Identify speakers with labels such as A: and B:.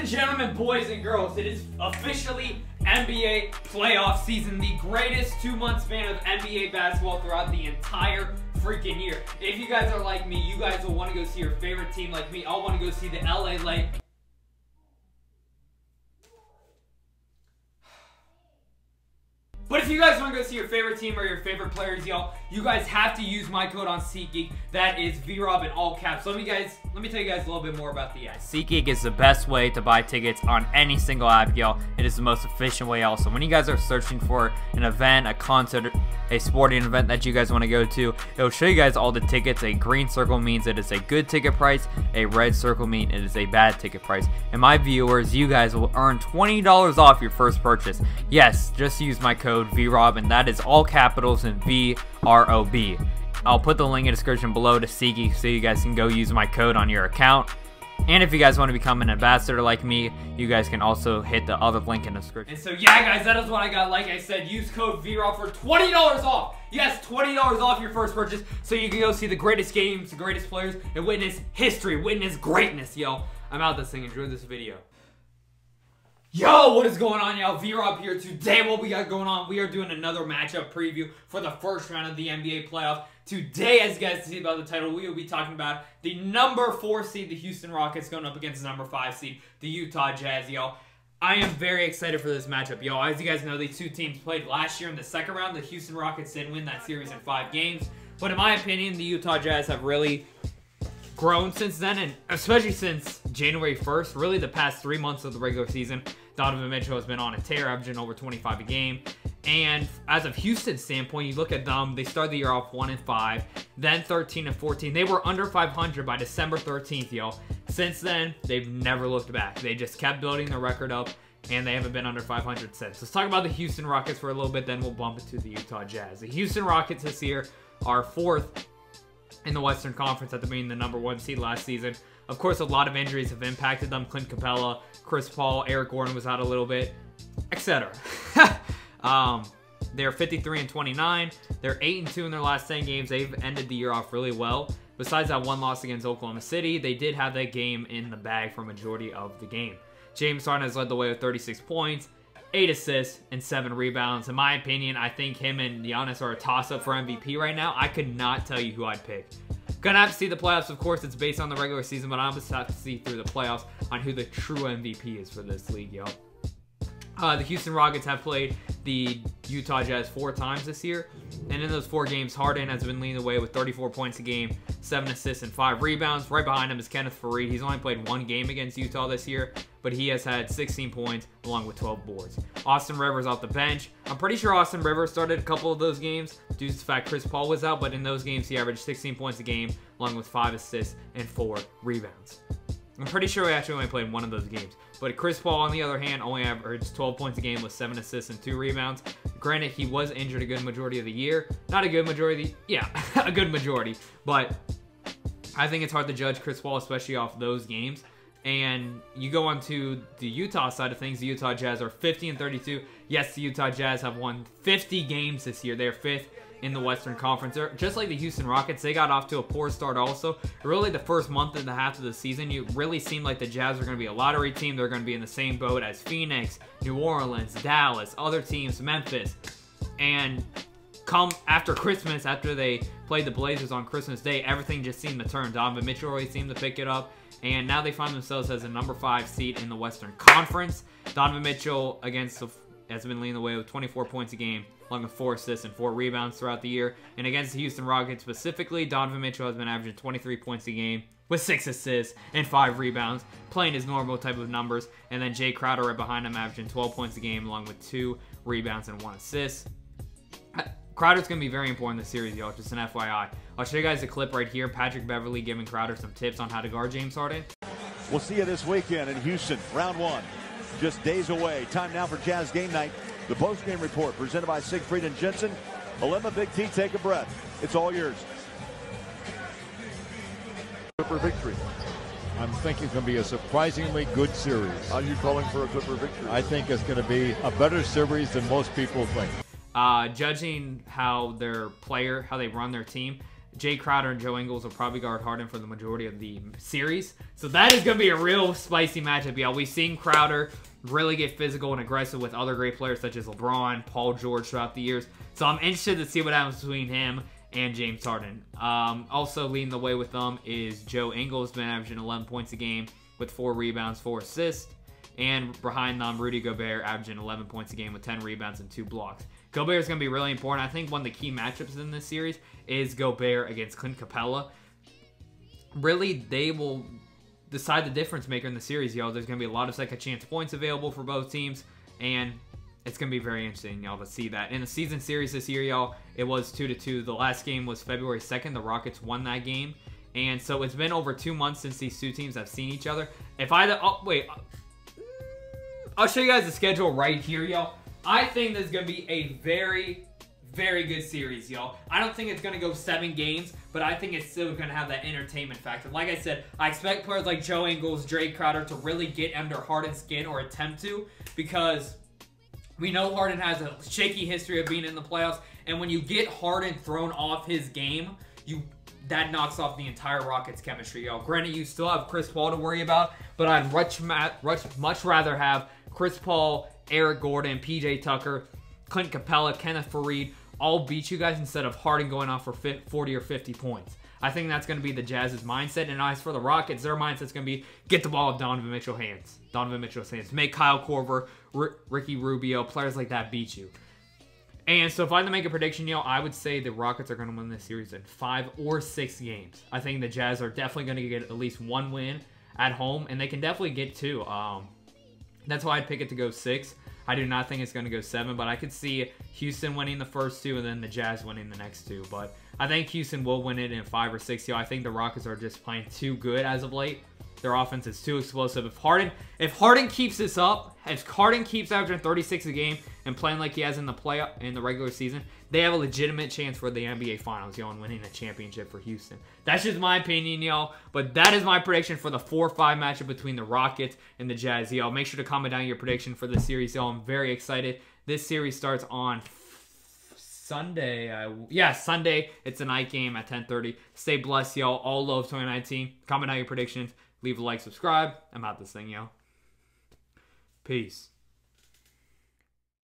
A: and gentlemen, boys and girls, it is officially NBA playoff season, the greatest 2-month span of NBA basketball throughout the entire freaking year. If you guys are like me, you guys will want to go see your favorite team. Like me, I'll want to go see the LA Lakers. But if you guys want to go see your favorite team or your favorite players, y'all, you guys have to use my code on SeatGeek. That is VROB in all caps. Let me tell you guys a little bit more about the app. SeatGeek is the best way to buy tickets on any single app, y'all. It is the most efficient way also. When you guys are searching for an event, a concert, a sporting event that you guys want to go to, it will show you guys all the tickets. A green circle means it is a good ticket price. A red circle means it is a bad ticket price. And my viewers, you guys will earn $20 off your first purchase. Yes, just use my code VROB, and that is all capitals and VROB. I'll put the link in the description below to SeatGeek so you guys can go use my code on your account. And if you guys want to become an ambassador like me, you guys can also hit the other link in the description. And so yeah guys, that is what I got. Like I said, use code VROB for $20 off. Yes, $20 off your first purchase so you can go see the greatest games, the greatest players, and witness history, witness greatness, yo. I'm out this thing. Enjoy this video. Yo, what is going on, y'all? VROB here. Today, what we got going on, we are doing another matchup preview for the first round of the NBA playoffs. Today, as you guys see about the title, we will be talking about the number 4 seed, the Houston Rockets, going up against the number 5 seed, the Utah Jazz, y'all. I am very excited for this matchup, y'all. As you guys know, these two teams played last year in the second round. The Houston Rockets did win that series in 5 games. But in my opinion, the Utah Jazz have really grown since then, and especially since January 1st, really the past 3 months of the regular season. Donovan Mitchell has been on a tear, averaging over 25 a game. And as of Houston's standpoint, you look at them, they started the year off 1-5, then 13-14. They were under 500 by December 13th, y'all. Since then, they've never looked back. They just kept building their record up, and they haven't been under 500 since. Let's talk about the Houston Rockets for a little bit, then we'll bump into the Utah Jazz. The Houston Rockets this year are 4th in the Western Conference after being the number 1 seed last season. Of course, a lot of injuries have impacted them. Clint Capella, Chris Paul, Eric Gordon was out a little bit, etc. They're 53-29. They're 8-2 in their last 10 games. They've ended the year off really well. Besides that one loss against Oklahoma City, they did have that game in the bag for a majority of the game. James Harden has led the way with 36 points, 8 assists, and 7 rebounds. In my opinion, I think him and Giannis are a toss-up for MVP right now. I could not tell you who I'd pick. Gonna have to see the playoffs, of course. It's based on the regular season, but I'm gonna have to see through the playoffs on who the true MVP is for this league, yo. The Houston Rockets have played the Utah Jazz 4 times this year, and in those 4 games, Harden has been leading the way with 34 points a game, 7 assists, and 5 rebounds. Right behind him is Kenneth Faried. He's only played 1 game against Utah this year, but he has had 16 points along with 12 boards. Austin Rivers off the bench. I'm pretty sure Austin Rivers started a couple of those games due to the fact Chris Paul was out, but in those games, he averaged 16 points a game along with 5 assists and 4 rebounds. I'm pretty sure he actually only played 1 of those games. But Chris Paul, on the other hand, only averaged 12 points a game with 7 assists and 2 rebounds. Granted, he was injured a good majority of the year. Not a good majority. Yeah, a good majority. But I think it's hard to judge Chris Paul, especially off those games. And you go on to the Utah side of things. The Utah Jazz are 50-32. Yes, the Utah Jazz have won 50 games this year. They're 5th in the Western Conference. Just like the Houston Rockets, they got off to a poor start also. Really, the first month and a half of the season, it really seemed like the Jazz are going to be a lottery team. They're going to be in the same boat as Phoenix, New Orleans, Dallas, other teams, Memphis. And come after Christmas, after they played the Blazers on Christmas Day, everything just seemed to turn. Donovan Mitchell always seemed to pick it up. And now they find themselves as a number 5 seed in the Western Conference. Donovan Mitchell has been leading the way with 24 points a game, along with 4 assists and 4 rebounds throughout the year. And against the Houston Rockets specifically, Donovan Mitchell has been averaging 23 points a game with 6 assists and 5 rebounds, playing his normal type of numbers. And then Jae Crowder right behind him, averaging 12 points a game, along with 2 rebounds and 1 assist. Crowder's going to be very important in this series, y'all, just an FYI. I'll show you guys a clip right here. Patrick Beverley giving Crowder some tips on how to guard James Harden.
B: We'll see you this weekend in Houston, round 1. Just days away. Time now for Jazz Game Night. The post-game report presented by Siegfried and Jensen. Alema Big T, take a breath. It's all yours.
C: Clipper victory. I'm thinking it's going to be a surprisingly good series.
D: Are you calling for a Clipper victory?
C: I think it's going to be a better series than most people think.
A: Judging how they run their team, Jae Crowder and Joe Ingles will probably guard Harden for the majority of the series. So that is going to be a real spicy matchup, y'all. We've seen Crowder really get physical and aggressive with other great players such as LeBron, Paul George throughout the years. So I'm interested to see what happens between him and James Harden. Also leading the way with them is Joe Ingles, been averaging 11 points a game with 4 rebounds, 4 assists. And behind them, Rudy Gobert averaging 11 points a game with 10 rebounds and 2 blocks. Gobert is going to be really important. I think one of the key matchups in this series is Gobert against Clint Capella. Really, they will decide the difference maker in the series, y'all. There's going to be a lot of second chance points available for both teams, and it's going to be very interesting, y'all, to see that. In the season series this year, y'all, it was 2-2. The last game was February 2nd. The Rockets won that game, and so it's been over 2 months since these two teams have seen each other. I'll show you guys the schedule right here, y'all. I think this is going to be a very, very good series, y'all. I don't think it's going to go 7 games, but I think it's still going to have that entertainment factor. Like I said, I expect players like Joe Ingles, Jae Crowder to really get under Harden's skin, or attempt to, because we know Harden has a shaky history of being in the playoffs, and when you get Harden thrown off his game, that knocks off the entire Rockets chemistry, y'all. Granted, you still have Chris Paul to worry about, but I'd much rather have Chris Paul, Eric Gordon, PJ Tucker, Clint Capella, Kenneth Faried all beat you guys instead of Harden going off for 40 or 50 points. I think that's going to be the Jazz's mindset. And as for the Rockets, their mindset's going to be get the ball in Donovan Mitchell's hands. Make Kyle Korver, Ricky Rubio, players like that beat you. And so if I had to make a prediction, I would say the Rockets are going to win this series in 5 or 6 games. I think the Jazz are definitely going to get at least 1 win at home, and they can definitely get 2. That's why I'd pick it to go 6. I do not think it's going to go 7, but I could see Houston winning the first 2 and then the Jazz winning the next 2. But I think Houston will win it in 5 or 6. I think the Rockets are just playing too good as of late. Their offense is too explosive. If Harden keeps this up, if Harden keeps averaging 36 a game and playing like he has in the regular season, they have a legitimate chance for the NBA Finals, and winning a championship for Houston. That's just my opinion, y'all. But that is my prediction for the 4-5 matchup between the Rockets and the Jazz, y'all. Make sure to comment down your prediction for this series, y'all. I'm very excited. This series starts on Sunday. Sunday. It's a night game at 10:30. Stay blessed, y'all. All love 2019. Comment down your predictions. Leave a like, subscribe. I'm out this thing, yo. Peace.